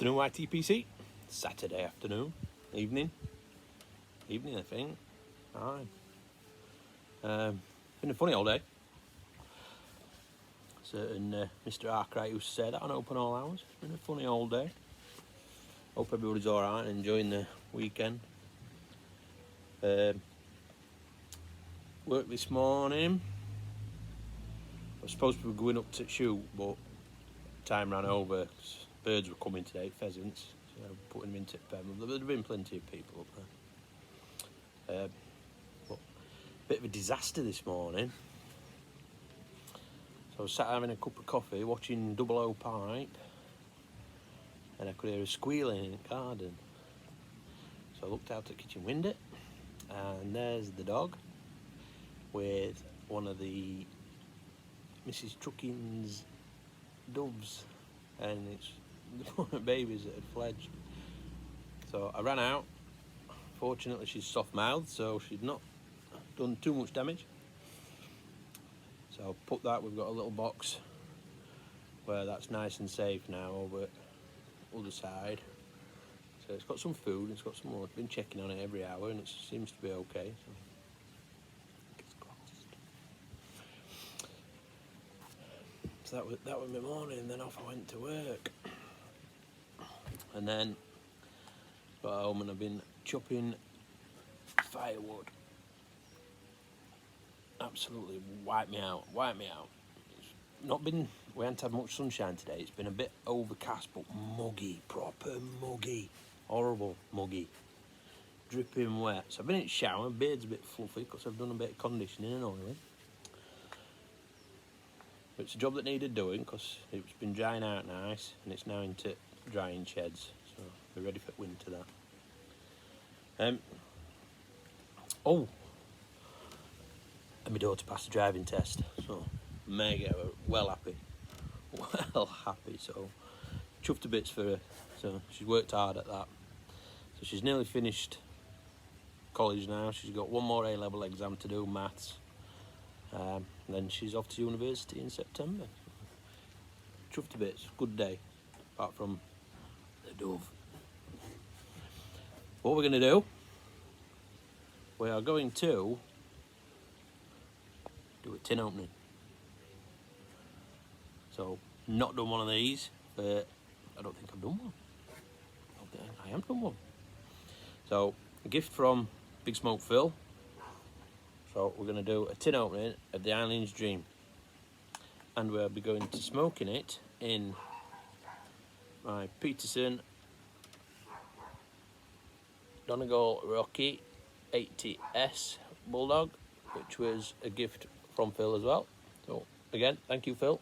Afternoon YTPC, Saturday afternoon, evening I think. Aye. Been a funny all day. Certain Mr. Arkwright used to say that on open all hours. It's been a funny all day. Hope everybody's alright and enjoying the weekend. Work this morning. I was supposed to be going up to shoot, but time ran over. Birds were coming today, pheasants, so putting them into pen. There have been plenty of people up there. But bit of a disaster this morning. So I was sat having a cup of coffee, watching Double O Pipe, and I could hear a squealing in the garden. So I looked out the kitchen window, and there's the dog with one of the Mrs. Truckin's doves, and it's the babies that had fledged. So I ran out. Fortunately, she's soft-mouthed, so she'd not done too much damage. So I'll put that. We've got a little box where that's nice and safe now over the other side. So it's got some food, it's got some more. I've been checking on it every hour, and it seems to be okay. So that was my morning, and then off I went to work. And then got home and I've been chopping firewood. Absolutely wiped me out. It's not been, we haven't had much sunshine today. It's been a bit overcast, but muggy, proper muggy. Horrible muggy. Dripping wet. So I've been in the shower, beard's a bit fluffy because I've done a bit of conditioning and oiling. But it's a job that needed doing because it's been drying out nice and it's now into drying sheds. So we're ready for winter that. Oh, and my daughter passed the driving test, so may get her well happy. So chuffed to bits for her. So she's worked hard at that. So she's nearly finished college now. She's got one more A-level exam to do, maths. Then she's off to university in September. Chuffed to bits, good day, apart from the dove. What we're going to do, we are going to do a tin opening. So, not done one of these, but I don't think I've done one. I haven't done one. So, a gift from Big Smoke Phil. So, we're going to do a tin opening of the Eileen's Dream. And we'll be going to smoking it in my Peterson Donegal Rocky 80S Bulldog, which was a gift from Phil as well. So again, thank you, Phil.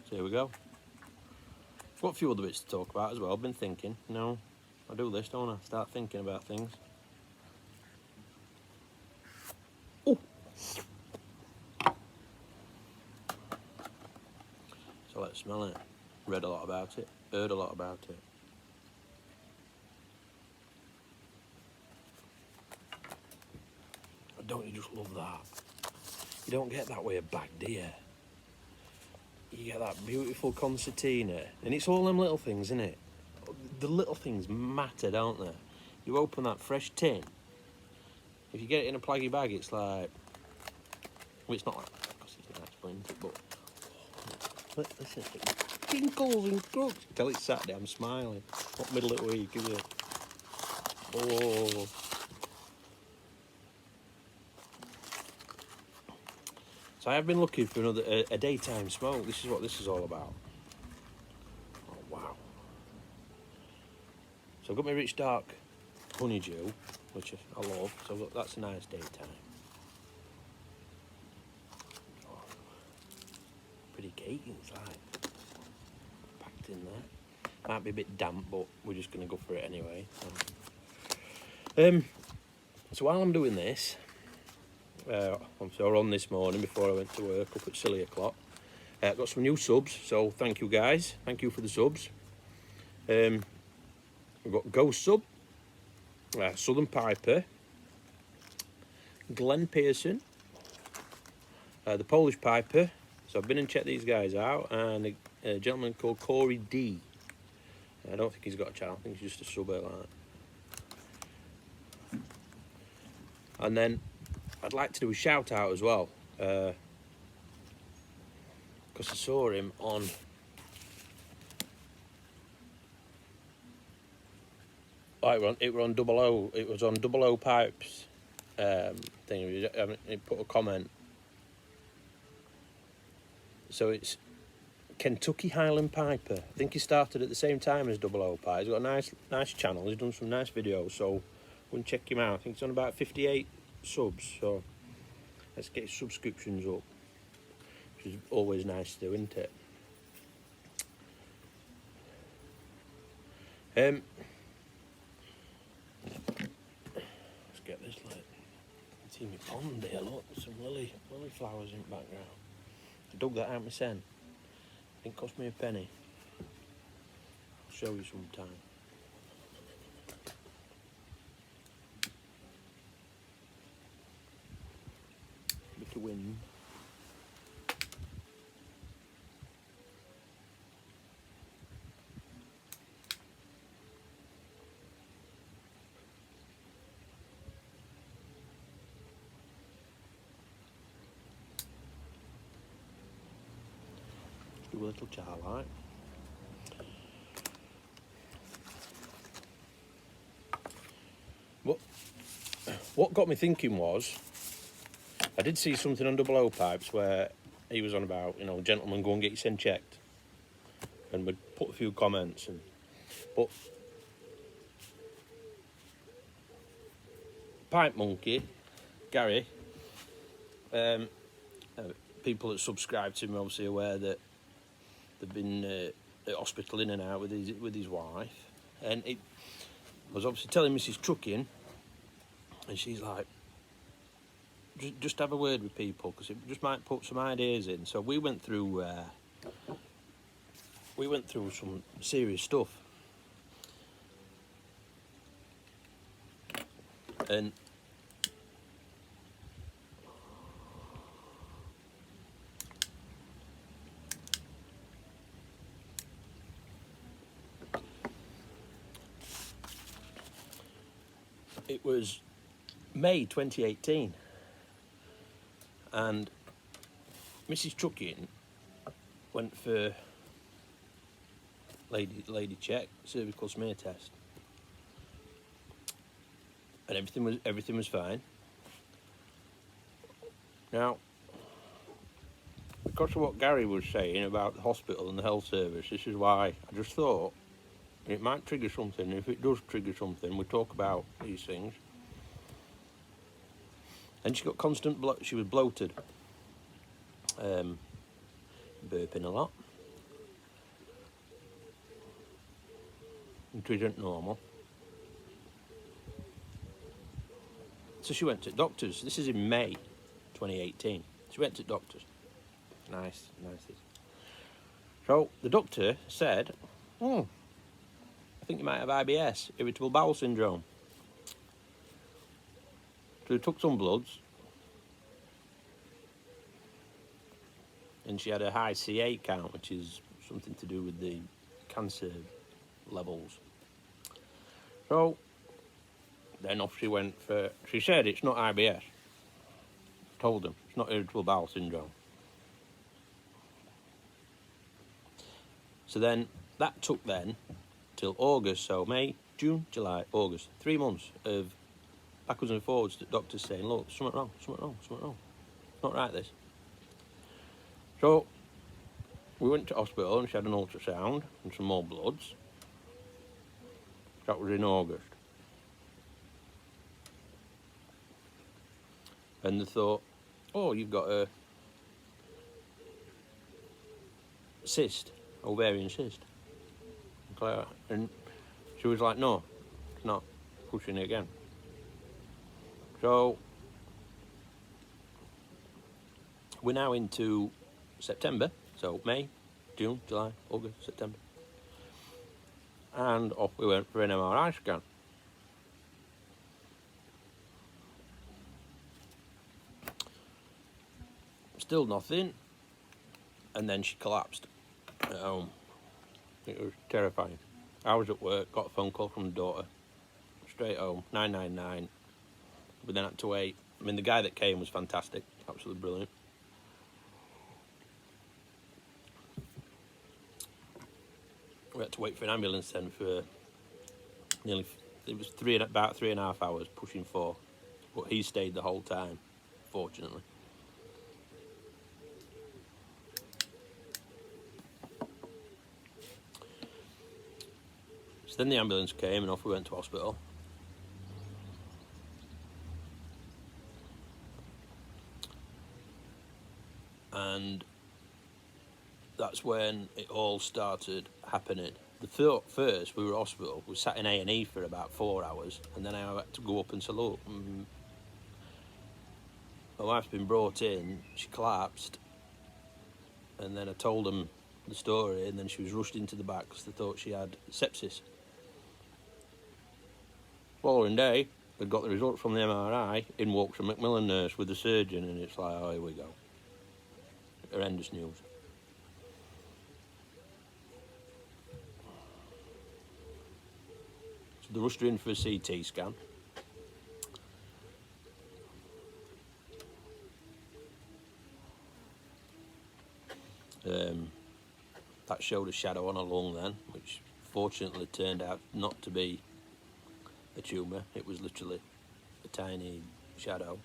So here we go. Got a few other bits to talk about as well. I've been thinking, I do this, don't I? Start thinking about things. Oh! So let's smell it. Read a lot about it, heard a lot about it. Don't you just love that? You don't get that way back, do you? You get that beautiful concertina, and it's all them little things, isn't it? The little things matter, don't they? You open that fresh tin, if you get it in a plaggy bag, it's like, well, it's not like that because it's nice, but listen, it tinkles and crooks. Tell it's Saturday, I'm smiling. Not middle of the week, is it? Oh. So I have been looking for a daytime smoke. This is what this is all about. Oh, wow. So I've got my Rich Dark Honeydew, which I love. So that's a nice daytime. Oh, pretty cake inside. Packed in there. Might be a bit damp, but we're just going to go for it anyway. So while I'm doing this, I was on this morning before I went to work up at silly o'clock. Got some new subs, so thank you guys. Thank you for the subs. We've got Ghost Sub, Southern Piper, Glenn Pearson, The Polish Piper. So I've been and checked these guys out, and a gentleman called Corey D. I don't think he's got a channel. I think he's just a sub like that. And then I'd like to do a shout out as well, because I saw him on it was on Double O. It was on Double O Pipes thing. He put a comment. So it's Kentucky Highland Piper. I think he started at the same time as Double O Pipe. He's got a nice channel. He's done some nice videos. So go and check him out. I think he's on about 58 subs. So let's get his subscriptions up, which is always nice to do, isn't it? Let's get this lit. See my pond here, look, some lily flowers in the background. I dug that out myself. Didn't cost me a penny. I'll show you sometime. Bit of wind. Do a little char light. What got me thinking was, I did see something on Double O Pipes where he was on about, you know, gentlemen, go and get your sin checked, and we'd put a few comments, but Pipe Monkey, Gary, people that subscribe to him are obviously aware that they've been at hospital in and out with his wife, and it was obviously telling Mrs. Trucking, and she's like, just have a word with people, because it just might put some ideas in. So we went through some serious stuff, and it was May 2018, and Mrs. Trucking went for lady check, cervical smear test, and everything was fine. Now, because of what Gary was saying about the hospital and the health service, this is why I just thought it might trigger something. If it does trigger something, we talk about these things. And she got constant she was bloated, burping a lot, which isn't normal. So she went to doctors. This is in May 2018. She went to doctors. Nice. So the doctor said, I think you might have IBS, irritable bowel syndrome. So we took some bloods, and she had a high C8 count, which is something to do with the cancer levels. So then off she went for, she said it's not IBS. Told them it's not irritable bowel syndrome. So then that took then till August, so May, June, July, August, 3 months of backwards and forwards, the doctors saying, look, something wrong. It's not right, this. So we went to hospital and she had an ultrasound and some more bloods. That was in August. And they thought, oh, you've got a cyst, ovarian cyst. And she was like, no, it's not, pushing it again. So we're now into September, so May, June, July, August, September. And off we went for an MRI scan. Still nothing. And then she collapsed at home. It was terrifying. I was at work, got a phone call from the daughter. Straight home, 999. But then had to wait. I mean, the guy that came was fantastic. Absolutely brilliant. We had to wait for an ambulance then for nearly, it was about 3.5 hours, pushing 4. But he stayed the whole time, fortunately. So then the ambulance came and off we went to hospital. And that's when it all started happening. First, we were at hospital. We sat in A&E for about 4 hours, and then I had to go up and say, look, my wife's been brought in, she collapsed, and then I told them the story, and then she was rushed into the back because they thought she had sepsis. Following day, they'd got the results from the MRI, in walks a Macmillan nurse with the surgeon, and it's like, oh, here we go. Horrendous news. So they rushed her in for a CT scan. That showed a shadow on her lung then, which fortunately turned out not to be a tumour. It was literally a tiny shadow,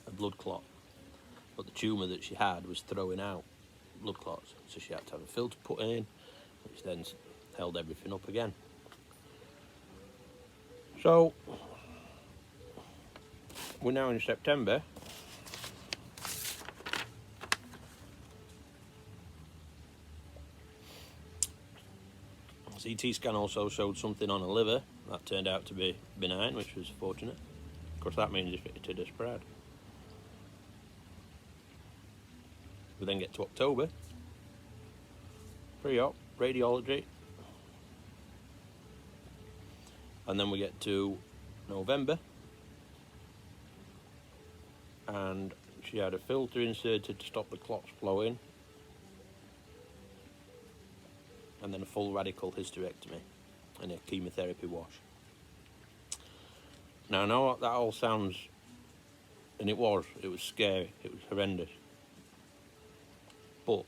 a blood clot. But the tumour that she had was throwing out blood clots, so she had to have a filter put in, which then held everything up again. So we're now in September. CT scan also showed something on her liver. That turned out to be benign, which was fortunate. Of course, that means if it had spread. We then get to October. Pre-op, radiology. And then we get to November. And she had a filter inserted to stop the clots flowing. And then a full radical hysterectomy and a chemotherapy wash. Now I know that all sounds, and it was scary, it was horrendous. But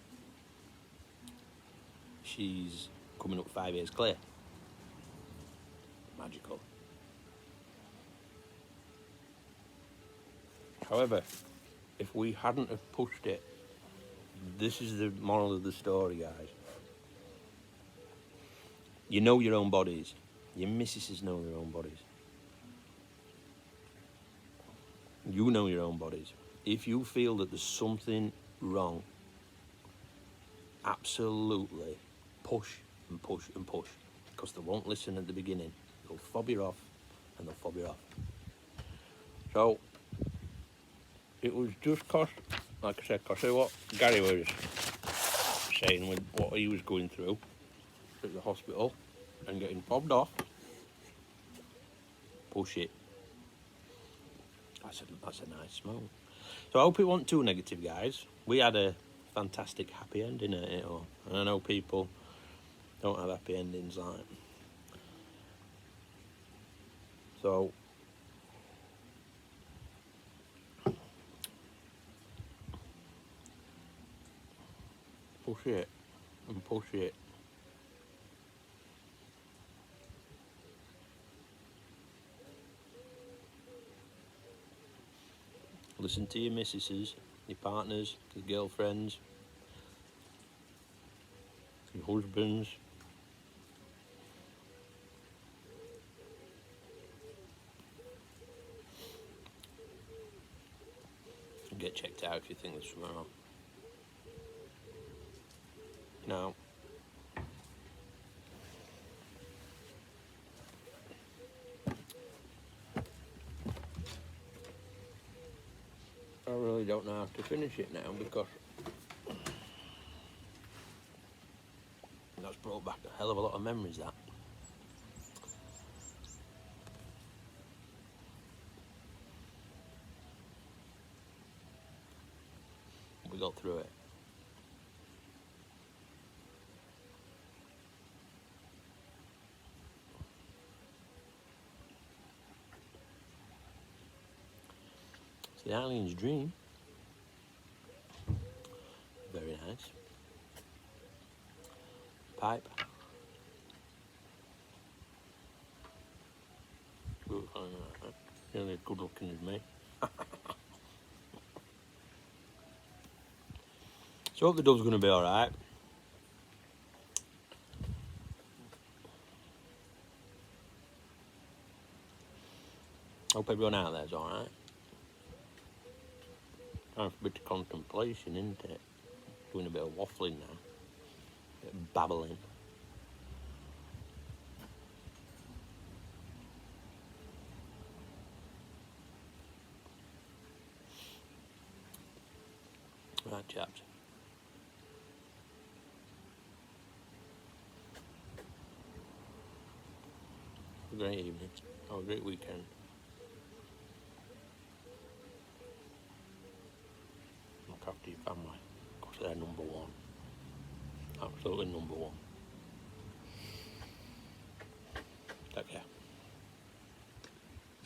she's coming up 5 years clear. Magical. However, if we hadn't have pushed it, this is the moral of the story, guys. You know your own bodies. Your missuses know their own bodies. You know your own bodies. If you feel that there's something wrong, absolutely push and push and push, because they won't listen at the beginning. They'll fob you off and they'll fob you off. So it was just like I said, what Gary was saying with what he was going through at the hospital and getting fobbed off. Push it. That's a nice smoke. So I hope it wasn't too negative, guys. We had a fantastic happy ending at it all. And I know people don't have happy endings like that. So push it and push it. Listen to your missuses, your partners, your girlfriends, your husbands. And get checked out if you think there's something wrong. Now, I really don't know how to finish it now because that's brought back a hell of a lot of memories, that. we got through it. It's the alien's dream. Very nice. Pipe. Good, nearly as good looking as me. So I hope the dove's going to be alright. Hope everyone out there's alright. Time for a bit of contemplation, isn't it? Doing a bit of waffling now. A bit of babbling. Right, chaps. Have a great evening. Have a great weekend. Look after your family, because they're number one. Absolutely number one.